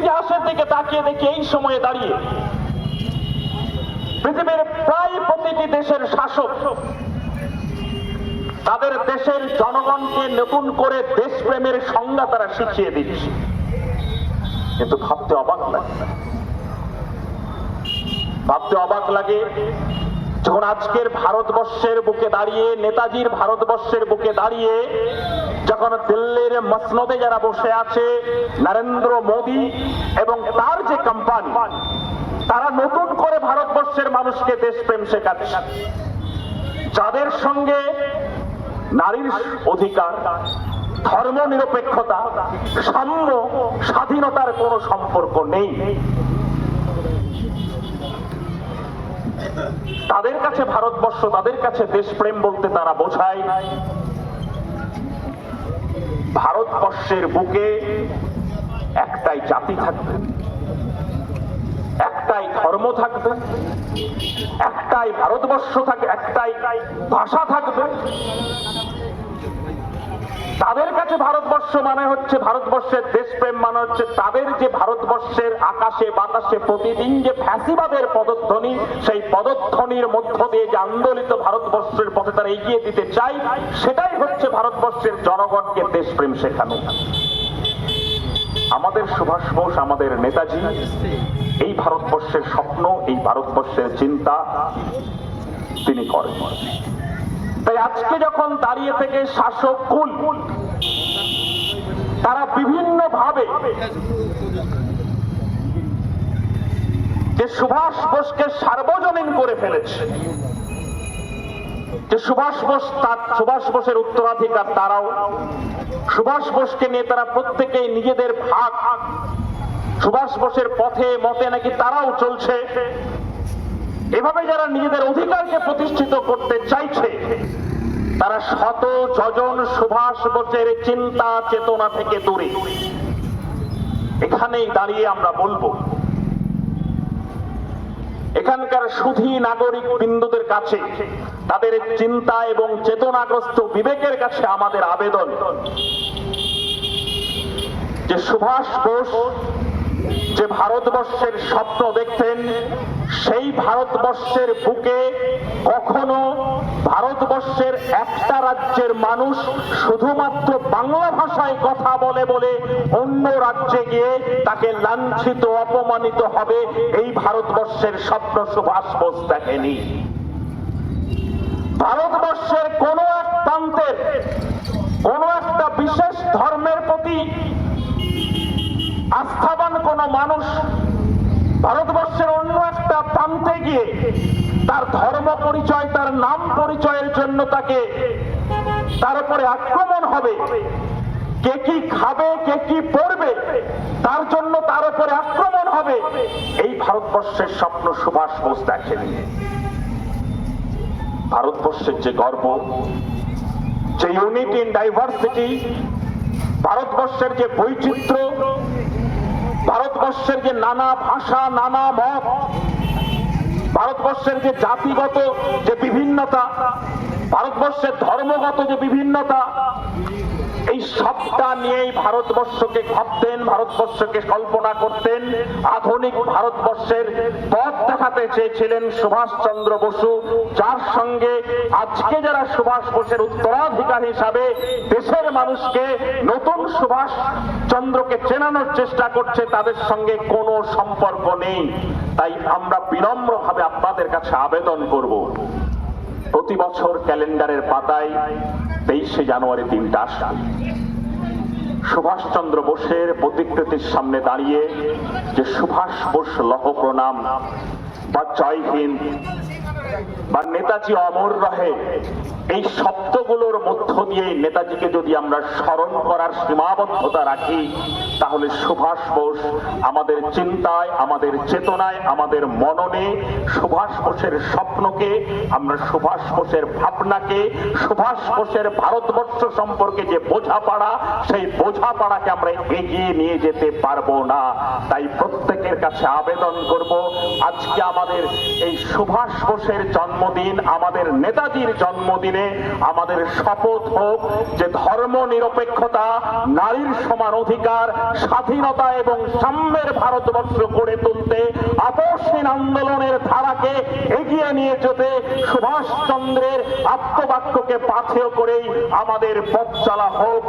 ইতিহাসের দিকে তাকিয়ে দেখি এই সময়ে দাঁড়িয়ে পৃথিবীর প্রায় প্রতিটি দেশের শাসক তাদের দেশের জনগণকে নতুন করে দেশপ্রেমের সংজ্ঞা তারা শিখিয়ে দিচ্ছে। কিন্তু ভাবতে অবাক লাগে যখন আজকের ভারতবর্ষের বুকে দাঁড়িয়ে, নেতাজির ভারতবর্ষের বুকে দাঁড়িয়ে যখন দিল্লির মসনদে যারা বসে আছে নরেন্দ্র মোদী এবং তার যে কোম্পানি, তারা নতুন করে ভারতবর্ষের মানুষকে দেশপ্রেম শেখাচ্ছে, যাদের সঙ্গে নারীর অধিকার, ধর্ম নিরপেক্ষতা, সাম্য, স্বাধীনতার কোনো সম্পর্ক নেই। তাদের কাছে ভারতবর্ষ, তাদের কাছে দেশপ্রেম বলতে তারা বোঝায় ভারতবর্ষের বুকে একটাই জাতি থাকবে, একটাই ধর্ম থাকবে, একটাই ভারতবর্ষ থাকবে, একটাই ভাষা থাকবে। তাদের কাছে ভারতবর্ষ মানে হচ্ছে, ভারতবর্ষের দেশপ্রেম মানে হচ্ছে তাদের যে ভারতবর্ষের আকাশে বাতাসে প্রতিদিন যে ফ্যাসিবাদের পদধ্বনি, সেই পদধ্বনির মধ্য দিয়ে যে আন্দোলিত ভারতবর্ষের পথে তারা এগিয়ে দিতে চায়, সেটাই হচ্ছে ভারতবর্ষের জনগণকে দেশপ্রেম শেখানো। আমাদের সুভাষ বোস, আমাদের নেতাজি এই ভারতবর্ষের স্বপ্ন, এই ভারতবর্ষের চিন্তা তিনি করেন। তাই আজকে যখন দাঁড়িয়ে থেকে শাসক কুল তারা বিভিন্ন ভাবে যে সুভাষ বোসকে সার্বজনীন করে ফেলেছে, যে সুভাষ বোসের উত্তরাধিকার তারাও, সুভাষ বোসকে নিয়ে তারা প্রত্যেকেই নিজেদের ভাগ, সুভাষ বোসের পথে মতে নাকি তারাও চলছে, এভাবে যারা নিজেদের অধিকারকে প্রতিষ্ঠিত করতে চাইছে, তারা শত যজন সুভাষ বোসের চিন্তা চেতনা থেকে দূরে। এখানেই দাঁড়িয়ে আমরা বলবো, এখানকার সুধী নাগরিক বিন্দুদের কাছে, তাদের চিন্তা এবং চেতনাগ্রস্ত বিবেকের কাছে আমাদের আবেদন যে সুভাষ বোস যে ভারতবর্ষের স্বপ্ন দেখতেন, সেই ভারতবর্ষের বুকে কখনো ভারতবর্ষের একটা রাজ্যের মানুষ শুধুমাত্র বাংলা ভাষায় কথা বলে বলে অন্য রাজ্যে গিয়ে তাকে লাঞ্ছিত অপমানিত হবে, এই ভারতবর্ষের স্বপ্ন সুভাষ বোস দেখেনি। ভারতবর্ষের কোন এক প্রান্তের কোন একটা বিশেষ ধর্মের প্রতি আস্থাবান কোন মানুষ ভারতবর্ষের অন্য একটা প্রান্তে গিয়ে তার ধর্ম পরিচয়, তার নাম পরিচয়ের জন্য তার উপরে আক্রমণ হবে, কে কি খাবে, কে কি পড়বে, তার জন্য তার উপরে আক্রমণ হবে, এই ভারতবর্ষের স্বপ্ন সুভাষ বোস দেখেনি। ভারতবর্ষের যে গর্ব, যে ইউনিটি ইন ডাইভার্সিটি, ভারতবর্ষের যে বৈচিত্র্য, ভারতবর্ষের যে নানা ভাষা, নানা মত, ভারতবর্ষের যে জাতিগত যে বিভিন্নতা, ভারতবর্ষের ধর্মগত যে বিভিন্নতা, এই সবটা নিয়েই ভারতবর্ষকে ভাবতেন, ভারতবর্ষকে কল্পনা করতেন। আধুনিক ভারতবর্ষের পথ দেখাতে চেয়েছিলেন সুভাষচন্দ্র বসু, যার সঙ্গে আজকে যারা সুভাষ বোসের উত্তরাধিকার হিসাবে দেশের মানুষকে নতুন সুভাষ চন্দ্রকে চেনানোর চেষ্টা করছে, তাদের সঙ্গে কোনো সম্পর্ক নেই। তাই আমরা বিনম্রভাবে আপনাদের কাছে আবেদন করব, প্রতি বছর ক্যালেন্ডারের পাতায় 23শে জানুয়ারি দিনটা আসে, সুভাষচন্দ্র বোসের প্রতিকৃতির সামনে দাঁড়িয়ে যে সুভাষ বোস লহ প্রণাম বা জয় হিন্দ বা নেতাজি অমর রহে, এই শব্দগুলোর মধ্য দিয়ে নেতাজিকে যদি আমরা স্মরণ করার সীমাবদ্ধতা রাখি, তাহলে সুভাষ বোস আমাদের চিন্তায়, আমাদের চেতনায়, আমাদের মননে সুভাষ বোসের স্বপ্নকে, আমরা সুভাষ বোসের ভাবনাকে, সুভাষ বোসের ভারতবর্ষ সম্পর্কে যে বোঝাপড়া, সেই বোঝাপড়াকে আমরা এগিয়ে নিয়ে যেতে পারবো না। তাই প্রত্যেকের কাছে আবেদন করব, আজকে আমাদের এই সুভাষ বোসের বর্ষের জন্মদিন, আমাদের নেতাজির জন্মদিনে আমাদের শপথ হোক যে ধর্ম নিরপেক্ষতা, নারীর সমান অধিকার, স্বাধীনতা এবং সাম্যের ভারতবর্ষ গড়ে তুলতে আপসহীন আন্দোলনের ধারাকে এগিয়ে নিয়ে যেতে সুভাষ চন্দ্রের আত্মবাক্যকে পাথেয় করেই আমাদের পথ চলা হোক।